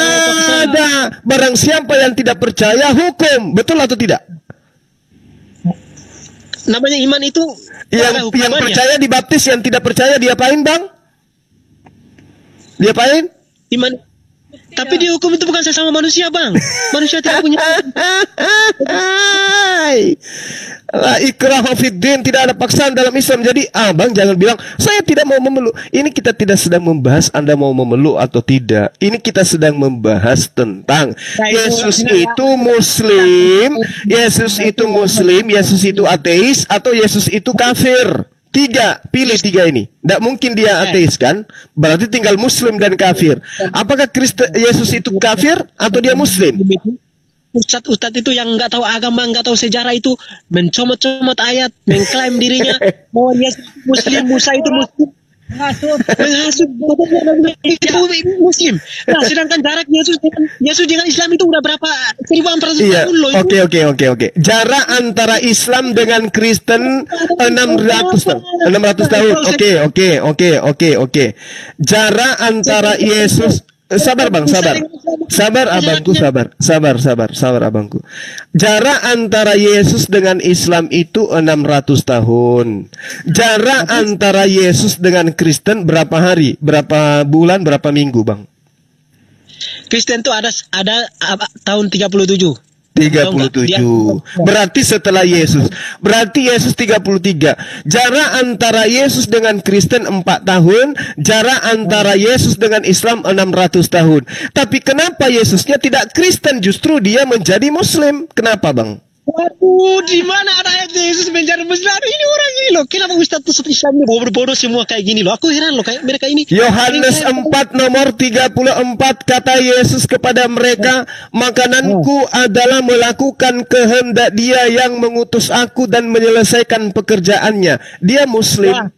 ada. Barang siapa yang tidak percaya hukum, betul atau tidak? Namanya iman itu yang percaya dibaptis, yang tidak percaya diapain, Bang? Diapain? Iman. Tapi dihukum itu bukan sesama manusia, Bang. Manusia tidak punya. La ikraha fiddin, tidak ada paksaan dalam Islam. Jadi, Bang jangan bilang saya tidak mau memeluk. Ini kita tidak sedang membahas Anda mau memeluk atau tidak. Ini kita sedang membahas tentang Yesus itu Muslim, Yesus itu Muslim, Yesus itu ateis, atau Yesus itu kafir. Pilih tiga ini. Tidak mungkin dia ateis kan? Berarti tinggal Muslim dan kafir. Apakah Yesus itu kafir atau dia Muslim? Ustadz itu yang nggak tahu agama, nggak tahu sejarah itu mencomot-comot ayat, mengklaim dirinya bahwa Yesus Muslim, Musa itu Muslim. Menghasut Muslim. Nah, sedangkan jarak Yesus dengan Islam itu udah berapa 1400 tahun loh. Oke. Jarak antara Islam dengan Kristen 600 tahun. Oke. Jarak antara Yesus. Sabar Bang, sabar abangku. Jarak antara Yesus dengan Islam itu 600 tahun. Jarak antara Yesus dengan Kristen berapa hari, berapa bulan, berapa minggu, Bang? Kristen itu ada tahun 37. 37. Berarti setelah Yesus. Berarti Yesus 33. Jarak antara Yesus dengan Kristen 4 tahun. Jarak antara Yesus dengan Islam 600 tahun. Tapi kenapa Yesusnya tidak Kristen? Justru dia menjadi Muslim. Kenapa, Bang? Waduh, di mana ada ayat Yesus menjadi Muslim? Ini orang ini loh. Kenapa Ustaz Islam ini bodoh semua kayak gini loh? Aku heran loh kayak mereka ini. Yohanes 4 nomor 34 kata Yesus kepada mereka, makananku adalah melakukan kehendak Dia yang mengutus aku dan menyelesaikan pekerjaannya. Dia Muslim.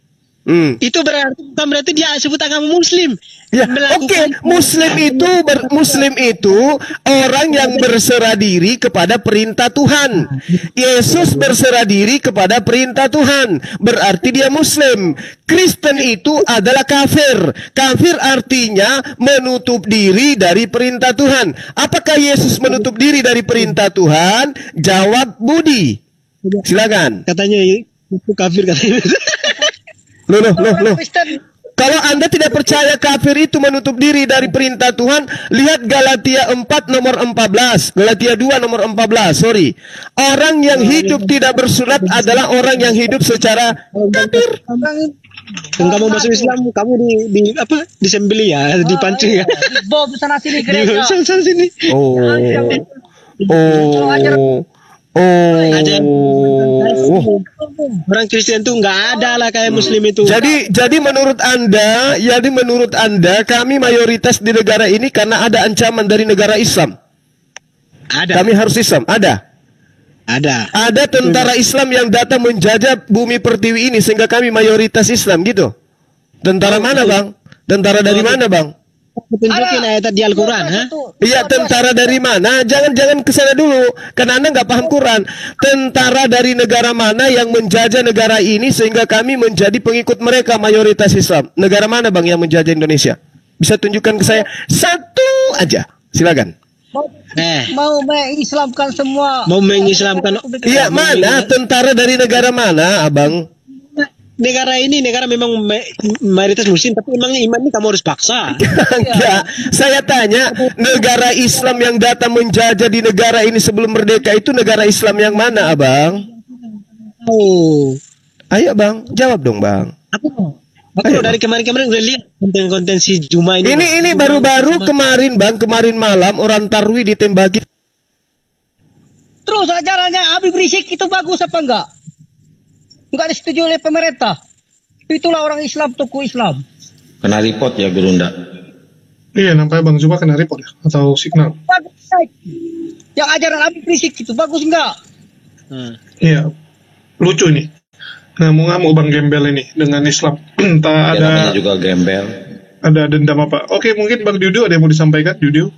Itu berarti dia sebut agama Muslim. Ya, Muslim itu orang yang berserah diri kepada perintah Tuhan. Yesus berserah diri kepada perintah Tuhan. Berarti dia Muslim. Kristen itu adalah kafir. Kafir artinya menutup diri dari perintah Tuhan. Apakah Yesus menutup diri dari perintah Tuhan? Jawab Budi. Silakan. Katanya itu kafir katanya. Loh. Kalau Anda tidak percaya kafir itu menutup diri dari perintah Tuhan, lihat Galatia 4 nomor 14. Galatia 2 nomor 14, sorry. Orang yang hidup tidak bersurat adalah orang yang hidup secara kafir. Kamu masuk Islam, kamu disembeli ya, dipancing ya. Bom sana sini gereja. Sana sini. Orang Kristen tuh nggak ada lah kayak Muslim itu. Jadi menurut Anda kami mayoritas di negara ini karena ada ancaman dari negara Islam. Ada. Kami harus Islam. Ada tentara Islam yang datang menjajah bumi pertiwi ini sehingga kami mayoritas Islam gitu. Tentara mana, Bang? Tentara dari mana, Bang? Tunjukin ayat di Al-Quran, ha? Iya, tentara dari mana? Jangan ke sana dulu, karena Anda nggak paham Quran. Tentara dari negara mana yang menjajah negara ini sehingga kami menjadi pengikut mereka mayoritas Islam? Negara mana, Bang, yang menjajah Indonesia? Bisa tunjukkan ke saya satu aja. Silakan. Mau mengislamkan semua. Mau mengislamkan. Iya, mana? Tentara dari negara mana, Abang? Negara ini negara memang mayoritas Muslim, tapi emangnya iman ini kamu harus paksa. Enggak, saya tanya, negara Islam yang datang menjajah di negara ini sebelum merdeka itu negara Islam yang mana, Abang? Ayo, Bang, jawab dong, Bang. Aku dari kemarin udah lihat konten-konten si Juma ini. Ini baru-baru kemarin, Bang, kemarin malam orang Tarwi ditembaki. Terus ajarannya Habib Rizik itu bagus apa enggak? Enggak disetujui oleh pemerintah. Itulah orang Islam, tokoh Islam. Kena report ya Gerunda. Iya, nampaknya Bang Juba kena report ya? Atau signal? Bagus. Yang ajaran Habib Rizik itu bagus enggak? Iya, lucu ini. Ngamuk-ngamuk Bang Gembel ini dengan Islam. Entah Ya, ada namanya juga gembel. ada dendam apa. Oke, mungkin Bang Dudu ada yang mau disampaikan, Dudu?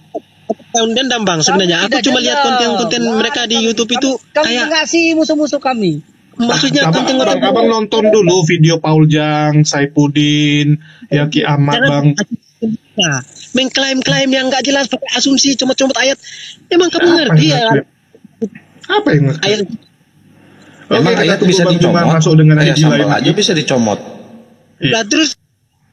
Tahun dendam bang sebenarnya. Aku Tidak cuma lihat dendam. konten-konten mereka di YouTube itu Kami kayak mengasihi musuh-musuh kami. maksudnya konten orang Abang nonton dulu video Paul Jang, Saipudin, Yaki Ahmad, Bang. Nah, mengklaim-klaim yang nggak jelas pakai asumsi comot-comot ayat. Emang kamu ngerti ya? Apa yang ngerti? Ayat Emang ayat kita bisa tunggu Bang Juma dicomot. masuk dengan Ayat ID sambal lain. aja bisa dicomot. Iya. Lah, terus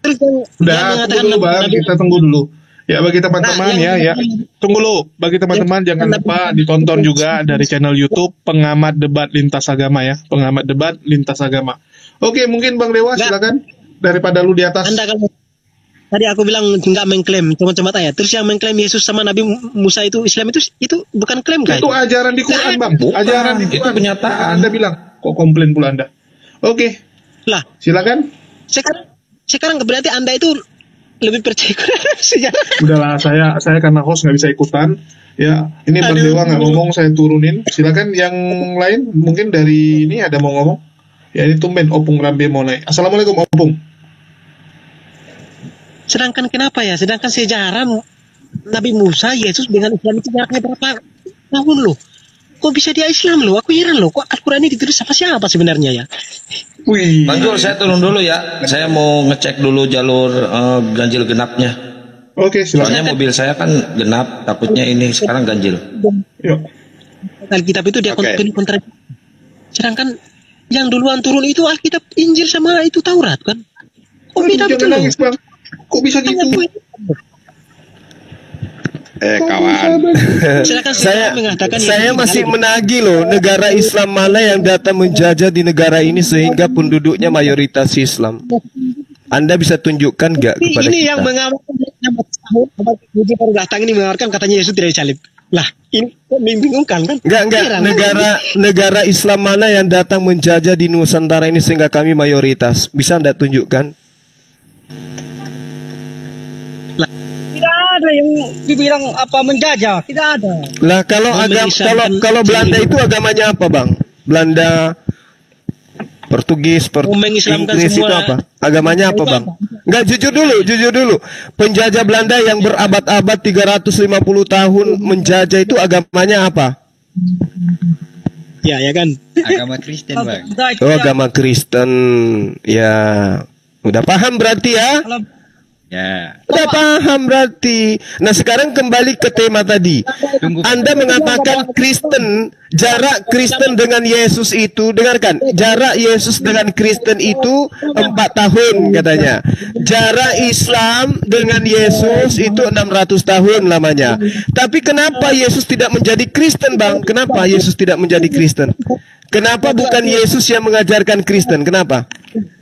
yang Udah, yang tunggu mengatakan dulu Bang, Nabi- kita tunggu dulu. Ya bagi teman-teman Nah, ya. Tunggu dulu. Bagi teman-teman jangan lupa ditonton juga dari channel YouTube Pengamat Debat Lintas Agama ya. Pengamat Debat Lintas Agama. Oke, mungkin Bang Dewa Nggak. silakan. Daripada lu di atas. Anda kalau tadi aku bilang nggak mengklaim comot-comot ayat. Terus yang mengklaim Yesus sama Nabi Musa itu Islam itu bukan klaim kan? Itu ajaran di Quran, Bang. Bukan, Ajaran di itu Quran. kenyataan. Anda bilang, kok komplain pula Anda? Oke, Lah, silakan. sekarang berarti Anda itu lebih percaya kepada sejarah. Udahlah, saya karena host nggak bisa ikutan. Ya, ini Bang Aduh. Dewa nggak ngomong, saya turunin. Silakan yang lain, mungkin dari ini ada mau ngomong. Ya, ini tumben Opung Rambe mau naik. Assalamualaikum Opung. Sedangkan kenapa ya? Sedangkan sejarah Nabi Musa, Yesus dengan Islam itu jaraknya berapa tahun loh? Kok bisa dia Islam loh? Aku heran loh. Kok Al-Quran ini ditulis sama siapa sebenarnya ya? Wih. Bang Jul, saya turun dulu ya. Saya mau ngecek dulu jalur ganjil genapnya. Oke, Soalnya silakan. mobil saya kan genap, takutnya ini sekarang ganjil. Yuk. Alkitab itu dia Oke. kontradiksi. Sedangkan yang duluan turun itu Alkitab, Injil sama itu Taurat kan? Kok beda Jangan betul loh? nangis, Bang. Kok bisa gitu? Kawan. Sedangkan saya mengatakan saya Yesus masih Nabi. menagih loh, negara Islam mana yang datang menjajah di negara ini sehingga penduduknya mayoritas Islam. Anda bisa tunjukkan nggak kepada Ini kita? yang mengamalkan 16 tahun Abang Puji baru datang ini mengamalkan katanya Yesus tidak disalib. Lah, ini kok membingungkan kan? Enggak. Heran. Negara Islam mana yang datang menjajah di Nusantara ini sehingga kami mayoritas? Bisa Anda tunjukkan? Tidak ada yang dibilang apa menjajah, tidak ada. Lah kalau kalau Belanda itu agamanya apa, Bang? Belanda, Portugis, Mengislamkan Inggris itu semua. apa? Agamanya apa, Bang? Enggak, jujur dulu. Penjajah Belanda yang berabad-abad 350 tahun menjajah itu agamanya apa? Ya kan. Agama Kristen, Bang. Oh, agama Kristen. Ya, udah paham berarti ya? Ya. Udah paham berarti. Nah, sekarang kembali ke tema tadi. Anda mengatakan Kristen, jarak Kristen dengan Yesus itu, dengarkan, jarak Yesus dengan Kristen itu 4 tahun katanya. Jarak Islam dengan Yesus itu 600 tahun lamanya. Tapi kenapa Yesus tidak menjadi Kristen, Bang? Kenapa Yesus tidak menjadi Kristen? Kenapa bukan Yesus yang mengajarkan Kristen? Kenapa?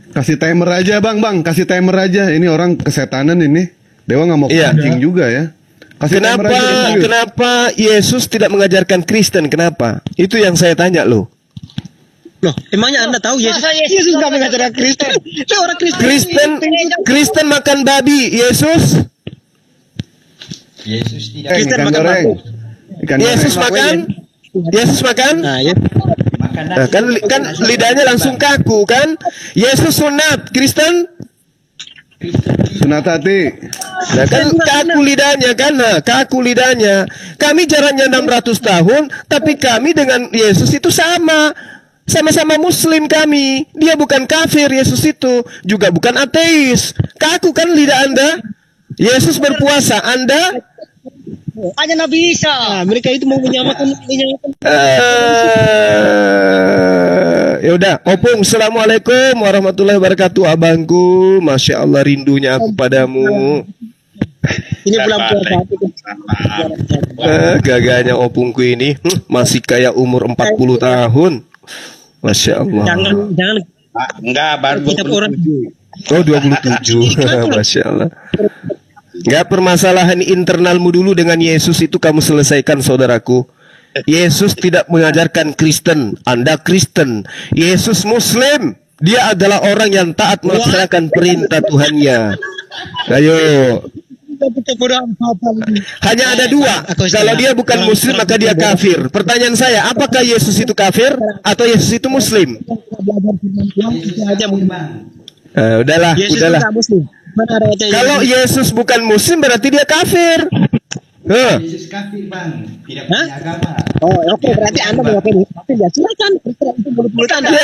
Kasih timer aja bang, kasih timer aja. Ini orang kesetanan ini. Dewa nggak mau Iya. kencing juga ya. Kasih timer aja, serius. Kenapa Yesus tidak mengajarkan Kristen? Kenapa? Itu yang saya tanya loh. Loh, emangnya Anda tahu Yesus nggak mengajarkan Kristen? Saya orang Kristen. Kristen makan babi. Yesus Yesus tidak Kristen Ikan makan goreng. Ikan Yesus goreng. makan? Yesus makan? Nah, ya. makan Nah, kan lidahnya langsung kaku kan? Yesus sunat, Kristen? Sunat hati. Nah, kan kaku lidahnya kan? Nah, kaku lidahnya. Kami jaraknya 600 tahun, tapi kami dengan Yesus itu sama. Sama-sama muslim kami. Dia bukan kafir, Yesus itu. Juga bukan ateis. Kaku kan lidah Anda? Yesus berpuasa, Anda? Hanya Nabi Isa. Nah, mereka itu mau menyamakan. Ya udah, Opung, assalamualaikum warahmatullahi wabarakatuh, abangku. Masya Allah rindunya aku padamu. Ini bulan puasa. Gagahnya opungku ini masih kayak umur 40 tahun. Masya Allah. Jangan Enggak, baru Kitab orang. Oh 27. Masya Allah. Enggak, permasalahan internalmu dulu dengan Yesus itu kamu selesaikan, saudaraku. Yesus tidak mengajarkan Kristen. Anda Kristen. Yesus Muslim. Dia adalah orang yang taat melaksanakan perintah Tuhannya. Ayo. Hanya ada dua. Kalau dia bukan Muslim maka dia kafir. Pertanyaan saya, apakah Yesus itu kafir atau Yesus itu Muslim? Udahlah. Kalau Yesus bukan Muslim berarti dia kafir. Yesus kafir, Bang. Tidak punya agama. Oh, oke, berarti Anda mengakui kafir ya. Silakan. Ya,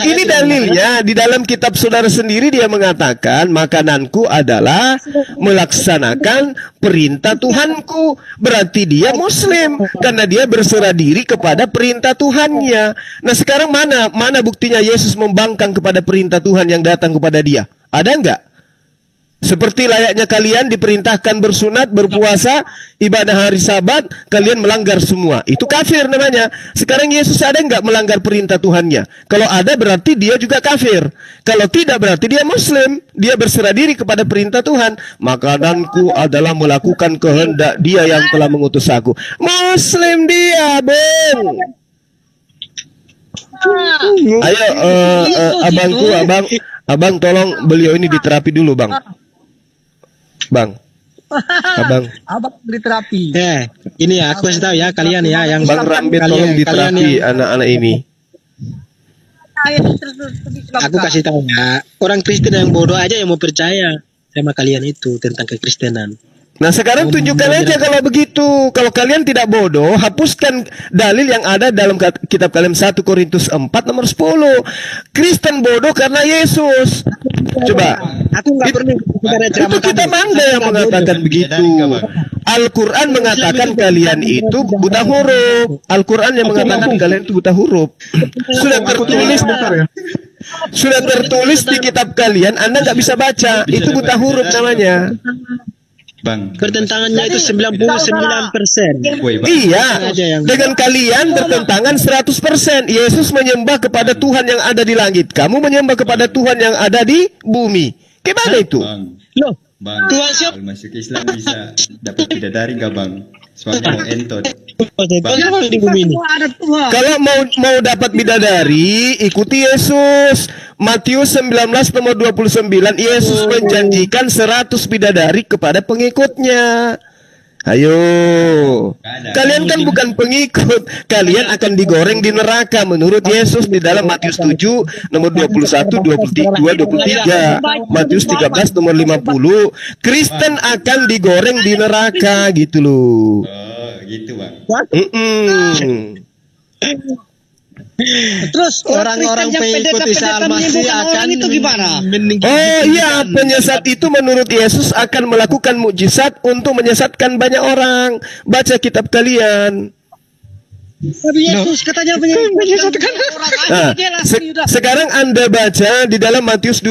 ini dalilnya di dalam kitab saudara sendiri dia mengatakan makananku adalah melaksanakan perintah Tuhanku. Berarti dia Muslim karena dia berserah diri kepada perintah Tuhannya. Nah, sekarang mana buktinya Yesus membangkang kepada perintah Tuhan yang datang kepada dia? Ada enggak? Seperti layaknya kalian diperintahkan bersunat, berpuasa, ibadah hari Sabat, kalian melanggar semua. Itu kafir namanya. Sekarang Yesus ada enggak melanggar perintah Tuhannya? Kalau ada berarti dia juga kafir. Kalau tidak berarti dia Muslim. Dia berserah diri kepada perintah Tuhan. Makananku adalah melakukan kehendak Dia yang telah mengutus aku. Muslim dia, Bang. Ayo, abang tolong beliau ini diterapi dulu, Bang. Abang beri terapi. Ini ya, aku kasih tahu ya kalian ya yang Bang Rambit tolong diterapi anak-anak ini. Aku kasih tahu ya, orang Kristen yang bodoh aja yang mau percaya sama kalian itu tentang kekristenan. Nah, sekarang tunjukkan aja kalau begitu. Kalau kalian tidak bodoh, hapuskan dalil yang ada dalam kitab kalian 1 Korintus 4 nomor 10. Kristen bodoh karena Yesus. Coba. Aku nggak perlu itu kita mangga yang mengatakan begitu. Al-Quran mengatakan kalian itu buta huruf. Al-Quran yang mengatakan kalian itu buta huruf. Sudah tertulis di kitab kalian, Anda nggak bisa baca. Itu buta huruf namanya. Bang, pertentangannya itu 99%. Iya, dengan kalian bertentangan 100%. Yesus menyembah kepada Tuhan yang ada di langit. Kamu menyembah kepada Tuhan yang ada di bumi. Gimana itu? Bang, Tuhan siapa? Kalau masuk Islam bisa dapat bidadari nggak, Bang? Soalnya mau entot. Kalau mau dapat bidadari, ikuti Yesus. Matius 19 nomor 29, Yesus menjanjikan 100 bidadari kepada pengikutnya. Ayo, kalian kan bukan pengikut, kalian akan digoreng di neraka menurut Yesus di dalam Matius 7 nomor 21, 23, Matius 13 nomor 50. Kristen akan digoreng di neraka gitu loh. Oh, gitu, Bang. Terus orang-orang pengikut Isa Al-Masih akan itu gimana? Oh iya, penyesat itu menurut Yesus akan melakukan mukjizat untuk menyesatkan banyak orang. Baca kitab kalian. Nabi Yesus katanya menyesatkan orang. Sekarang Anda baca di dalam Matius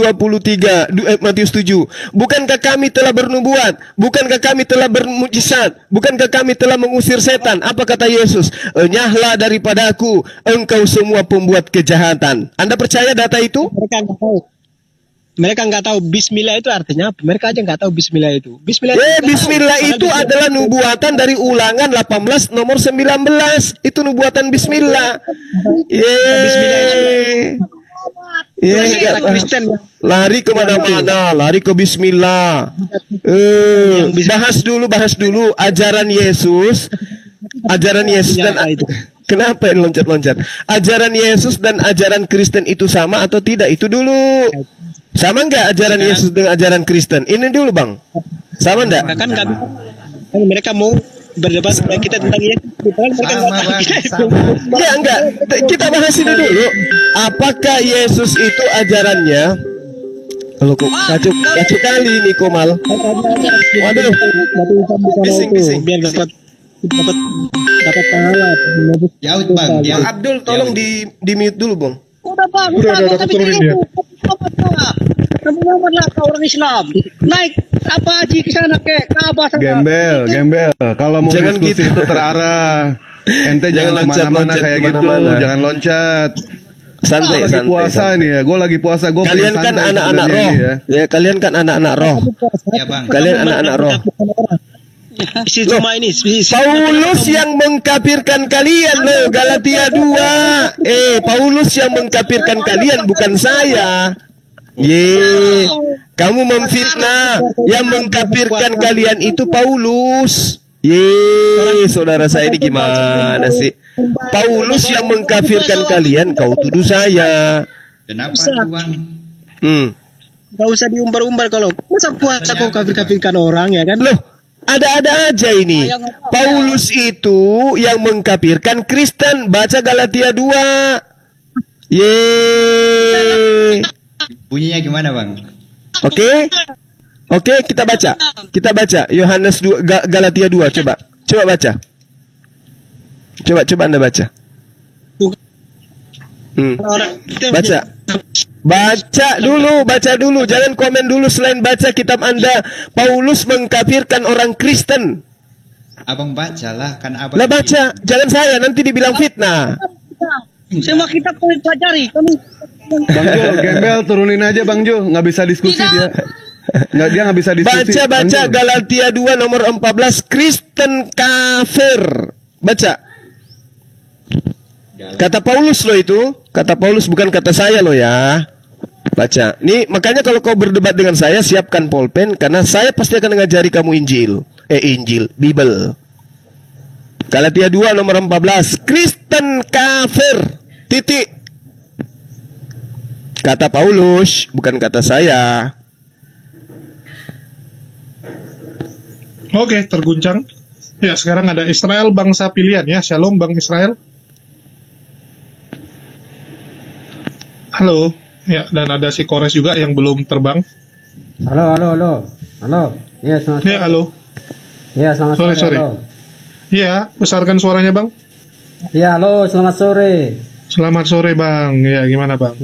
Matius 7. Bukankah kami telah bernubuat? Bukankah kami telah bermukjizat? Bukankah kami telah mengusir setan? Apa kata Yesus? Enyahlah daripadaku, engkau semua pembuat kejahatan. Anda percaya data itu? Mereka nggak tahu Bismillah itu artinya apa. Mereka aja nggak tahu Bismillah itu. Bismillah itu adalah nubuatan dari Ulangan 18 nomor 19. Itu nubuatan Bismillah. Lari kemana-mana, lari ke Bismillah. Bahas dulu ajaran Yesus. Ajaran Yesus dan kenapa yang loncat-loncat? Ajaran Yesus dan ajaran Kristen itu sama atau tidak? Itu dulu. Sama enggak ajaran Yesus dengan ajaran Kristen? Ini dulu, Bang. Sama enggak? Kan mereka mau berdebat sama kita tentang Yesus. Ya enggak. Kita bahas ini dulu. Apakah Yesus itu ajarannya? Kalau kok kacau kali nih Komal. Waduh. Bising. Biar dapat pahala. Jauh, Bang. Bang Abdul tolong di mute dulu, Bang. Udah tapi turunin dia. Kamu lah orang Islam. Naik apa haji ke sana ke Ka'bah sana. Gembel. Kalau mau diskusi itu terarah. Ente jangan kemana-mana kayak gitu. Jangan loncat. Santai. Puasa nih ya. Gue lagi puasa. Kalian kan anak-anak roh. Ya, kalian kan anak-anak roh. Ya, Bang. Kalian anak-anak roh. Si cuma ini. Paulus yang mengkafirkan kalian loh, Galatia 2. Paulus yang mengkafirkan kalian, bukan saya. Kamu memfitnah. Yang mengkafirkan kalian itu Paulus. Saudara saya ini gimana sih? Paulus yang mengkafirkan kalian, kau tuduh saya. Kenapa Bang? Gak usah diumbar-umbar kalau masa puasa kau kafir-kafirkan orang ya kan? Loh, ada-ada aja ini. Paulus itu yang mengkafirkan Kristen. Baca Galatia 2. Bunyinya gimana Bang? Oke, kita baca. Kita baca Yohanes 2, Galatia 2. Coba baca. Coba Anda baca. Baca dulu, jangan komen dulu selain baca kitab Anda. Paulus mengkafirkan orang Kristen. Abang bacalah, kan abang. Lah baca, jangan saya nanti dibilang fitnah. Semua kita pelajari. Bang Jo, gembel turunin aja Bang Jo, nggak bisa diskusi dia. Dia nggak bisa diskusi. Baca Galatia 2 nomor 14, Kristen kafir. Baca. Kata Paulus loh itu, kata Paulus bukan kata saya loh ya. Baca. Nih makanya kalau kau berdebat dengan saya, siapkan pulpen karena saya pasti akan ngajari kamu Injil, Bible. Galatia 2 nomor 14, Kristen kafir. Titik. Kata Paulus, bukan kata saya. Oke, terguncang. Ya, sekarang ada Israel, bangsa pilihan ya. Shalom Bang Israel. Halo. Ya, dan ada si Kores juga yang belum terbang. Halo. Iya, selamat sore. Ya, halo. Iya, selamat sore. Halo. Iya, besarkan suaranya, Bang. Iya, halo, selamat sore. Selamat sore, Bang. Ya, gimana, Bang?